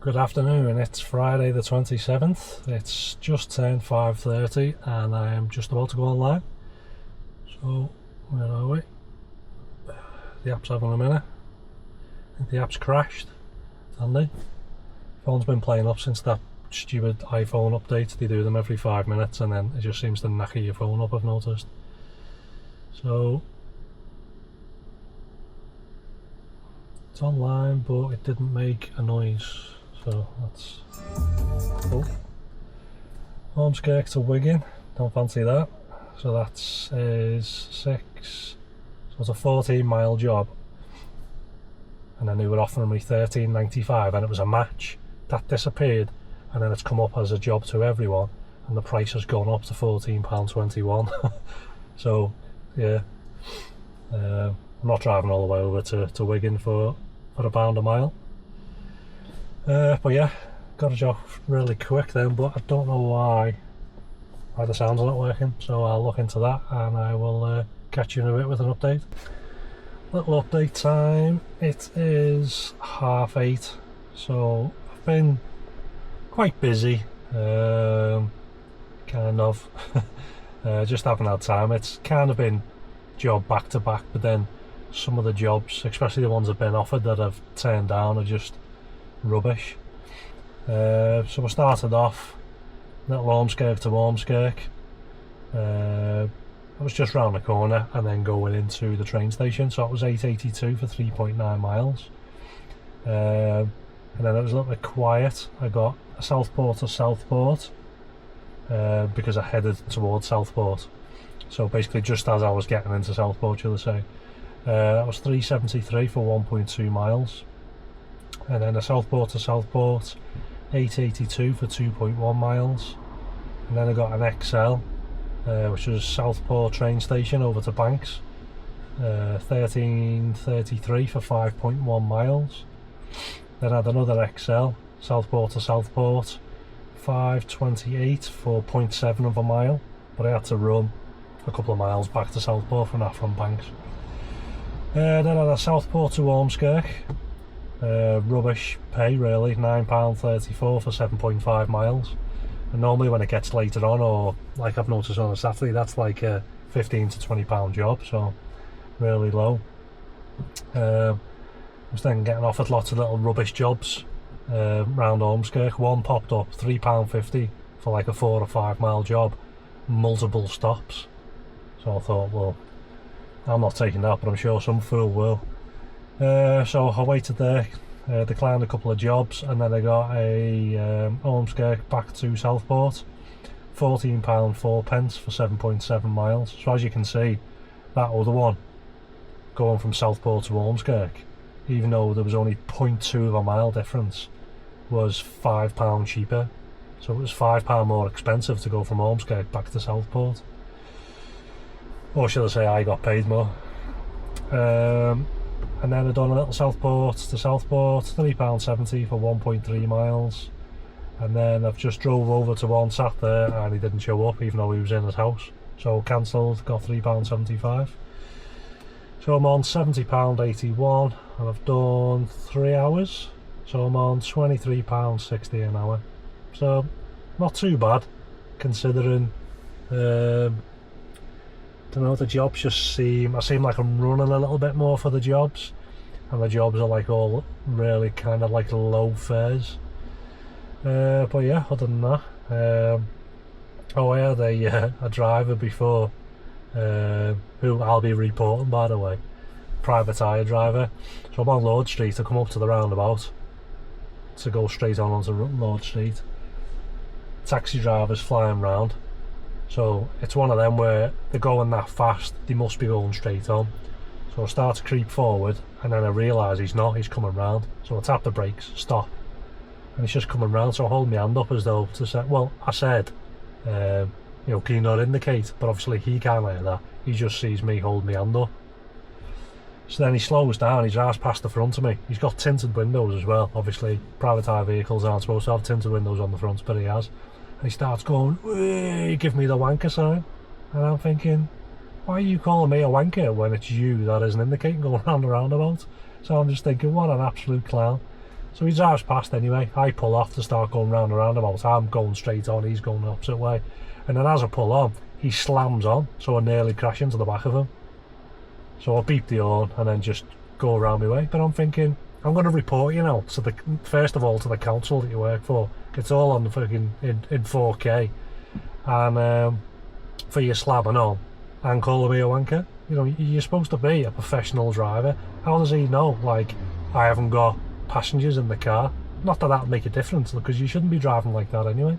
Good afternoon, it's Friday the 27th, it's just turned 5:30 and I am just about to go online. So, where are we? The app's having a minute. I think the app's crashed, hasn't it? Phone's been playing up since that stupid iPhone update. They do them every 5 minutes and then it just seems to knacker your phone up, I've noticed. So, it's online but it didn't make a noise. So that's cool. Ormskirk to Wigan, don't fancy that. So that's so it's a 14-mile job. And then they were offering me £13.95 and it was a match. That disappeared and then it's come up as a job to everyone and the price has gone up to £14.21. So yeah, I'm not driving all the way over to Wigan for £1 a mile. But yeah, got a job really quick then, but I don't know why the sounds are not working, so I'll look into that and I will catch you in a bit with an update. Little update time, it is 8:30, so I've been quite busy, kind of, just haven't had time. It's kind of been job back to back, but then some of the jobs, especially the ones I've been offered that I've turned down, are just rubbish. So we started off little Ormskirk to Ormskirk. I was just round the corner and then going into the train station, so it was 8.82 for 3.9 miles. And then it was a little bit quiet. I got a Southport to Southport because I headed towards Southport, so basically just as I was getting into Southport, you'll say. That was 3.73 for 1.2 miles. And then a Southport to Southport, 8.82 for 2.1 miles. And then I got an XL, which was Southport train station over to Banks, 13.33 for 5.1 miles. Then I had another XL, Southport to Southport, 5.28 for 0.7 of a mile, but I had to run a couple of miles back to Southport from that from Banks. Then I had a Southport to Ormskirk. Rubbish pay really, £9.34 for 7.5 miles, and normally when it gets later on, or like I've noticed on a Saturday, that's like a £15 to £20 job, so really low. I was then getting offered lots of little rubbish jobs round Ormskirk. One popped up, £3.50 for like a 4 or 5 mile job, multiple stops. So I thought, well, I'm not taking that, but I'm sure some fool will. So I waited there, declined a couple of jobs, and then I got a Ormskirk back to Southport, £14.04 for 7.7 miles. So as you can see, that other one, going from Southport to Ormskirk, even though there was only 0.2 of a mile difference, was £5 cheaper. So it was £5 more expensive to go from Ormskirk back to Southport. Or should I say, I got paid more. And then I've done a little Southport to Southport, £3.70 for 1.3 miles. And then I've just drove over to one, sat there, and he didn't show up even though he was in his house. So cancelled, got £3.75. So I'm on £70.81 and I've done 3 hours. So I'm on £23.60 an hour. So not too bad considering don't know, the jobs just I seem like I'm running a little bit more for the jobs, and the jobs are like all really kind of like low fares. But yeah, other than that, oh, I had a driver before, who I'll be reporting, by the way, private hire driver. So I'm on Lord Street, I come up to the roundabout to go straight on onto Lord Street. Taxi drivers flying round. So it's one of them where they're going that fast, they must be going straight on. So I start to creep forward and then I realise he's not, he's coming round. So I tap the brakes, stop, and he's just coming round. So I hold my hand up as though to say, well, I said, you know, can you not indicate? But obviously he can't hear that, he just sees me hold my hand up. So then he slows down, he drives past the front of me. He's got tinted windows as well. Obviously private hire vehicles aren't supposed to have tinted windows on the front, but he has. And he starts going, "Wee," give me the wanker sign. And I'm thinking, why are you calling me a wanker when it's you that isn't indicating going round the roundabout? So I'm just thinking, what an absolute clown. So he drives past anyway. I pull off to start going round the roundabout. I'm going straight on, he's going the opposite way. And then as I pull on, he slams on, so I nearly crash into the back of him. So I beep the horn and then just go around my way. But I'm thinking, I'm going to report you now, to the, first of all, to the council that you work for. It's all on the fucking in 4K. And for you slamming on and calling me a wanker. You know, you're supposed to be a professional driver. How does he know, like, I haven't got passengers in the car? Not that that'll make a difference, because you shouldn't be driving like that anyway.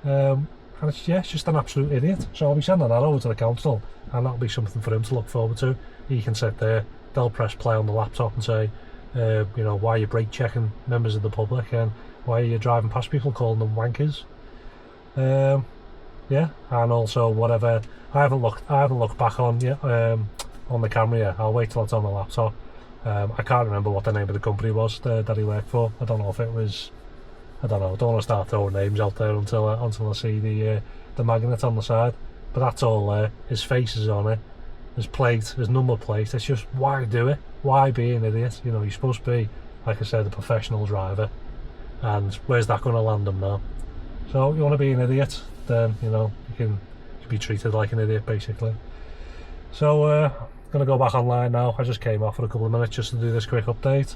And it's just an absolute idiot. So I'll be sending that over to the council, and that'll be something for him to look forward to. He can sit there, they'll press play on the laptop and say, you know, why are you brake checking members of the public, and why are you driving past people calling them wankers? Yeah, and also whatever. I haven't looked back on yet on the camera yet. I'll wait till it's on the laptop. I can't remember what the name of the company was that he worked for. I don't know if it was. I don't know. I don't want to start throwing names out there until I see the magnet on the side. But that's all there. His face is on it. His plate, his number plate. It's just, why do it? Why be an idiot? You know, you're supposed to be, like I said, a professional driver. And where's that going to land him now? So you want to be an idiot, then you know you can be treated like an idiot basically. So I'm gonna go back online now. I just came off for a couple of minutes just to do this quick update,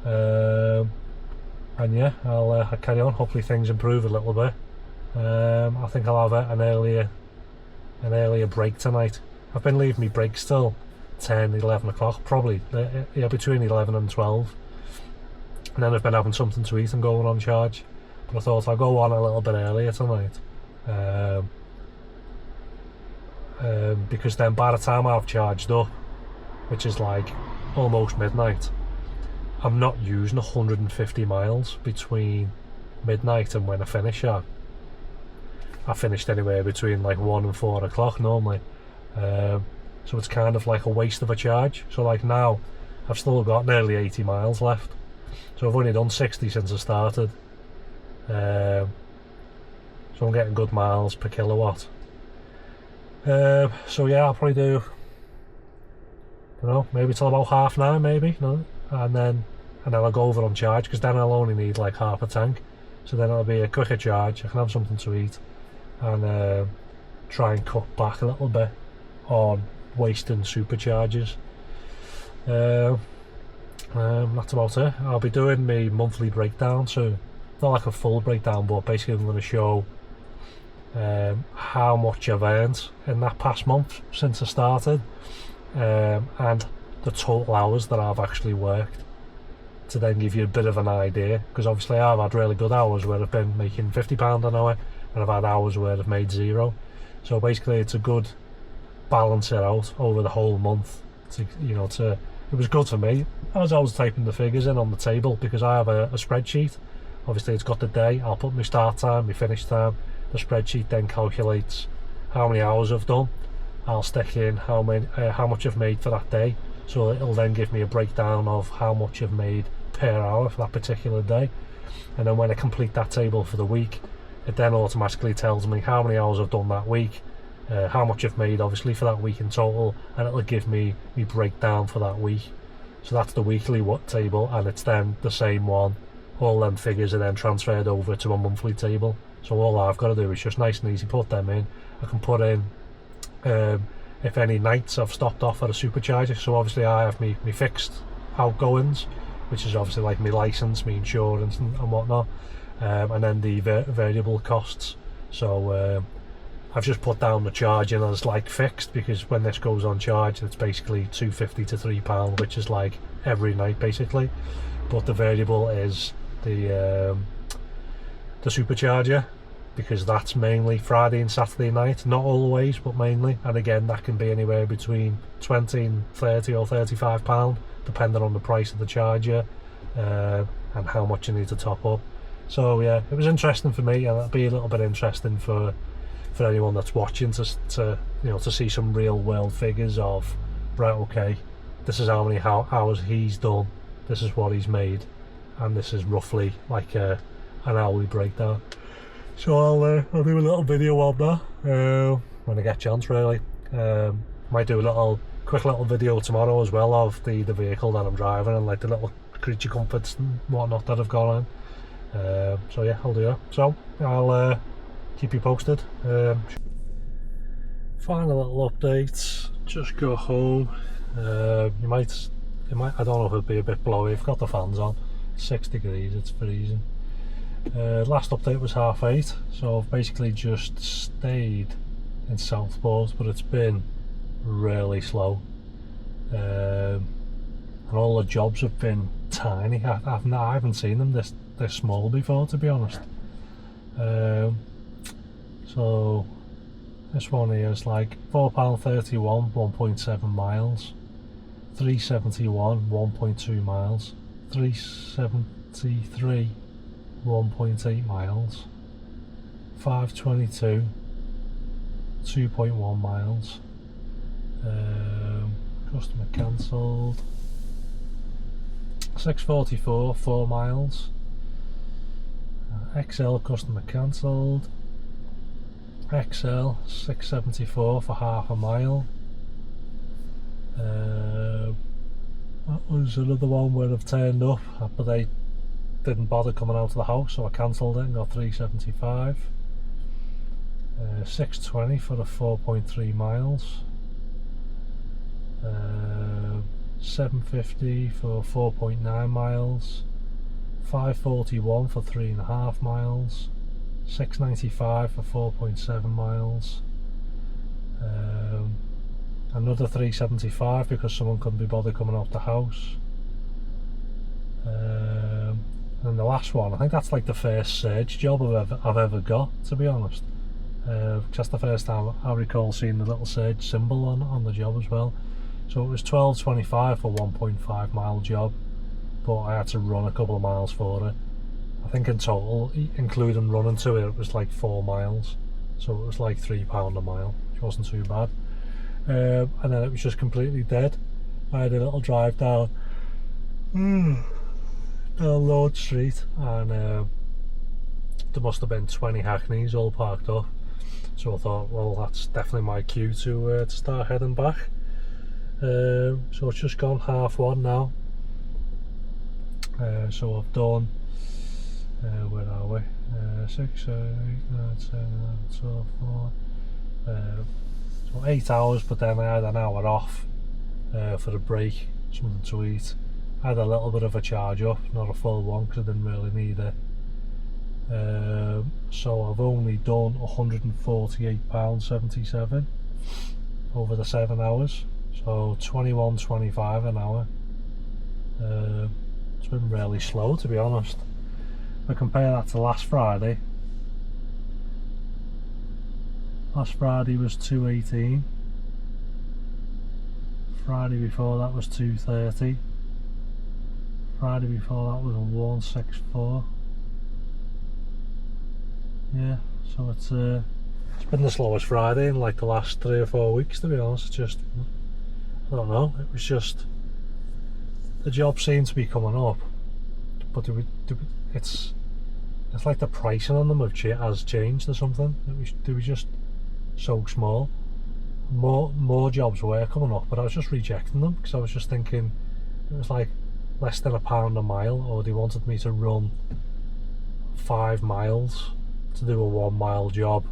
and yeah, I'll carry on. Hopefully things improve a little bit. I think I'll have an earlier break tonight. I've been leaving me breaks till 10-11 o'clock, probably between 11 and 12, and then I've been having something to eat and going on charge. But I thought I'll go on a little bit earlier tonight, because then by the time I've charged up, which is like almost midnight, I'm not using 150 miles between midnight and when I finish. I finished anywhere between like 1 and 4 o'clock normally, so it's kind of like a waste of a charge. So like now I've still got nearly 80 miles left, so I've only done 60 since I started. So I'm getting good miles per kilowatt. So yeah, I'll probably do, you know, maybe till about 9:30 maybe, no? and then I'll go over on charge, because then I'll only need like half a tank. So then it'll be a quicker charge, I can have something to eat, and try and cut back a little bit on wasting supercharges. That's about it. I'll be doing my monthly breakdown soon. Not like a full breakdown, but basically I'm going to show how much I've earned in that past month since I started, and the total hours that I've actually worked, to then give you a bit of an idea, because obviously I've had really good hours where I've been making £50 an hour, and I've had hours where I've made zero. So basically it's a good balance it out over the whole month. To, you know, it was good for me as I was typing the figures in on the table, because I have a spreadsheet. Obviously it's got the day, I'll put my start time, my finish time. The spreadsheet then calculates how many hours I've done. I'll stick in how much I've made for that day, so it'll then give me a breakdown of how much I've made per hour for that particular day. And then when I complete that table for the week, it then automatically tells me how many hours I've done that week, how much I've made obviously for that week in total, and it'll give me breakdown for that week. So that's the weekly table, and it's then the same one. All them figures are then transferred over to a monthly table. So all I've got to do is just nice and easy put them in. I can put in if any nights I've stopped off at a supercharger. So obviously I have me fixed outgoings, which is obviously like my licence, my insurance and whatnot, and then the variable costs. So I've just put down the charging as like fixed, because when this goes on charge it's basically £2.50 to £3, which is like every night basically. But the variable is the supercharger, because that's mainly Friday and Saturday night, not always but mainly, and again that can be anywhere between 20 and 30 or £35 depending on the price of the charger and how much you need to top up. So yeah, it was interesting for me, and it'll be a little bit interesting for anyone that's watching to see some real world figures of, right, okay, this is how many hours he's done, this is what he's made, and this is roughly like an hourly breakdown. So I'll do a little video on that when I get a chance, really. Might do a quick little video tomorrow as well of the vehicle that I'm driving, and like the little creature comforts and whatnot that have gone in. So yeah, I'll do that. So I'll keep you posted. Final little update. Just got home. It might. I don't know if it'll be a bit blowy. I've got the fans on. 6 degrees. It's freezing. Last update was 8:30, so I've basically just stayed in Southport, but it's been really slow. And all the jobs have been tiny. I haven't seen them this small before, to be honest. So this one here is like £4.31, 1.7 miles. 371, 1.2 miles. 373, 1.8 miles. 522, 2.1 miles. Customer cancelled. 644, 4 miles. XL customer cancelled. XL 674 for half a mile. That was another one where I've turned up, but they didn't bother coming out of the house, so I cancelled it and got 375. 620 for the 4.3 miles. 750 for 4.9 miles. 541 for 3.5 miles. 695 for 4.7 miles. Another 375 because someone couldn't be bothered coming out the house. And the last one, I think that's like the first surge job I've ever got, to be honest. Just the first time I recall seeing the little surge symbol on the job as well. So it was 12.25 for 1.5 mile job, but I had to run a couple of miles for it. I think in total, including running to it, it was like 4 miles. So it was like £3 a mile, which wasn't too bad. And then it was just completely dead. I had a little drive down Lord Street, and there must have been 20 hackneys all parked up. So I thought, well, that's definitely my cue to start heading back. So it's just gone 1:30 now. So I've done, where are we? 6, 8, 9, 10, 11, 12, 4. So 8 hours, but then I had an hour off for a break, something to eat. I had a little bit of a charge up, not a full one because I didn't really need it. So I've only done £148.77 over the 7 hours. So 21.25 an hour. It's been really slow, to be honest. If I compare that to last Friday. Last Friday was 218. Friday before that was 230. Friday before that was 164. Yeah, so it's been the slowest Friday in like the last 3 or 4 weeks, to be honest. It's just, I don't know, it was just, the job seemed to be coming up, but it's like the pricing on them has changed or something. They were just so small. More jobs were coming up, but I was just rejecting them because I was just thinking it was like less than £1 a mile, or they wanted me to run 5 miles to do a 1 mile job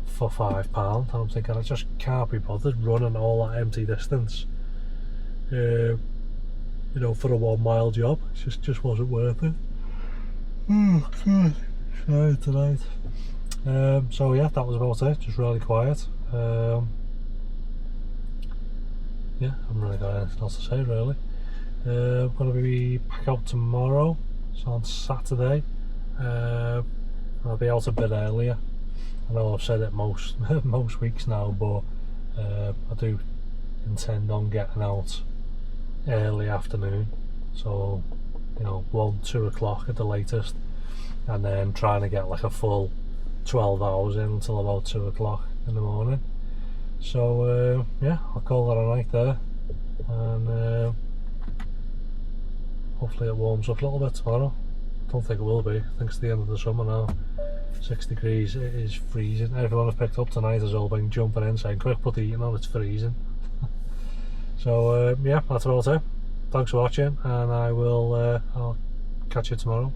for £5, and I'm thinking I just can't be bothered running all that empty distance, you know, for a 1 mile job. It just wasn't worth it. Oh God, tired tonight. So yeah, that was about it. Just really quiet. Yeah, I haven't really got anything else to say really. I'm going to be back out tomorrow, so on Saturday. I'll be out a bit earlier. I know I've said it most weeks now, but I do intend on getting out early afternoon, so you know, 1-2 o'clock at the latest, and then trying to get like a full 12 hours in until about 2 o'clock in the morning. So yeah, I'll call that a night there, and hopefully it warms up a little bit tomorrow. I don't think it will be. I think it's the end of the summer now. 6 degrees, it is freezing. Everyone I've picked up tonight has all been jumping in saying, quick, put the heating on, it's freezing. So yeah, that's about it. thanks for watching, and I'll catch you tomorrow.